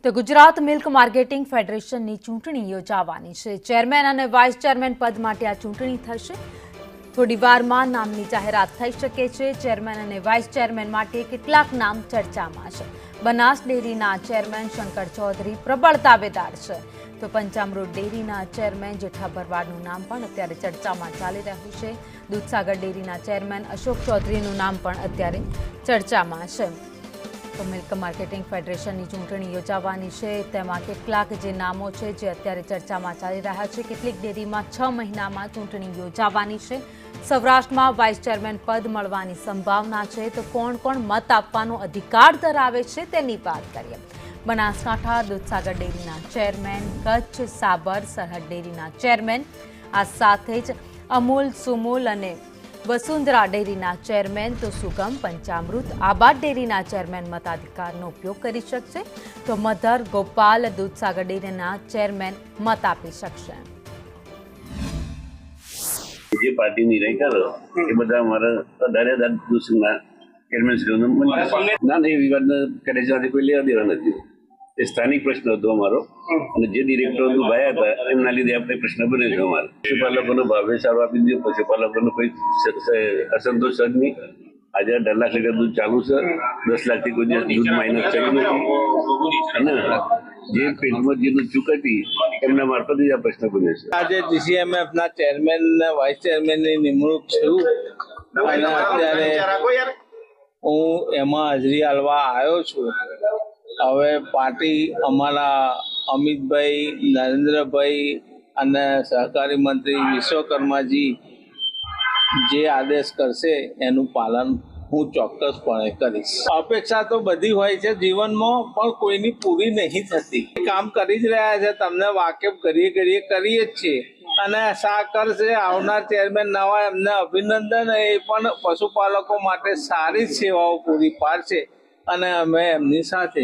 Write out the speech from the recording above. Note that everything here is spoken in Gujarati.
તો ગુજરાત મિલ્ક માર્કેટિંગ ફેડરેશનની ચૂંટણી યોજાવાની છે। ચેરમેન અને વાઇસ ચેરમેન પદ માટે આ ચૂંટણી થશે। થોડી વારમાં નામની જાહેરાત થઈ શકે છે। ચેરમેન અને વાઇસ ચેરમેન માટે કેટલાક નામ ચર્ચામાં છે। બનાસ ડેરીના ચેરમેન શંકર ચૌધરી પ્રબળ દાવેદાર છે, તો પંચામૃત ડેરીના ચેરમેન જેઠા ભરવાડનું નામ પણ અત્યારે ચર્ચામાં ચાલી રહ્યું છે। દૂધસાગર ડેરીના ચેરમેન અશોક ચૌધરીનું નામ પણ અત્યારે ચર્ચામાં છે। તો મિલ્ક માર્કેટિંગ ફેડરેશનની ચૂંટણી યોજાવાની છે, તેમાં કેટલાક જે નામો છે જે અત્યારે ચર્ચામાં ચાલી રહ્યા છે। કેટલીક ડેરીમાં 6 મહિનામાં ચૂંટણી યોજાવાની છે। સૌરાષ્ટ્રમાં વાઇસ ચેરમેન પદ મળવાની સંભાવના છે, તો કોણ કોણ મત આપવાનો અધિકાર ધરાવે છે તેની વાત કરીએ। બનાસકાંઠા દૂધસાગર ડેરીના ચેરમેન, કચ્છ સાબર સરહદ ડેરીના ચેરમેન, આ સાથે જ અમૂલ, સુમૂલ અને વસુંધરા ડેરીના ચેરમેન, તો સુગમ, પંચામૃત, આબાદ ડેરીના ચેરમેન મતાધિકારનો ઉપયોગ કરી શકશે, તો મધર, ગોપાલ, દૂધસાગર ડેરીના ચેરમેન મત આપી શકશે। જે પાર્ટી નિર્ણય કરો એ બધા અમારા અઢારે દૂધના ચેરમેન ના એ વિવાદ કરે છે, કોઈ લેવા દેવા નથી। એ સ્થાનિક પ્રશ્ન હતો અમારો, અને જે ડિરેક્ટરો દુભાયા હતા એમના લીધે આપણે પ્રશ્ન બન્યો છે અમારો। પશુપાલકોનો ભાવે સારો આપી દીધો, પશુપાલકોનો કોઈ અસંતોષ જ નહીં। આજે 18 લાખ લીટર દૂધ ચાલુ છે, 10 લાખથી કોઈ દૂધ માઇનસ થયું નથી, અને જે પેટમાં જે દૂધ ચૂકતી એમના મારફત જ આ પ્રશ્ન બન્યો છે। આજે જીસીએમએફ ના ચેરમેન ને વાઇસ ચેરમેન ની નિમણૂક થયું, અને અત્યારે હું એમાં હાજરી આલવા આવ્યો છું। હવે પાર્ટી અમારા અમિતભાઈ, નરેન્દ્રભાઈ અને સહકારી મંત્રી વિશ્વકર્માજી જે આદેશ કરશે એનું પાલન હું ચોક્કસપણે કરીશ। અપેક્ષા તો બધી હોય છે જીવનમાં, પણ કોઈની પૂરી નહીં થતી। કામ કરી જ રહ્યા છે, તમને વાકેફ ઘડીએ ઘડીએ કરીએ જ છીએ, અને આશા કરશે આવનાર ચેરમેન નવા એમને અભિનંદન। એ પણ પશુપાલકો માટે સારી સેવાઓ પૂરી પાડશે, અને અમે એમની સાથે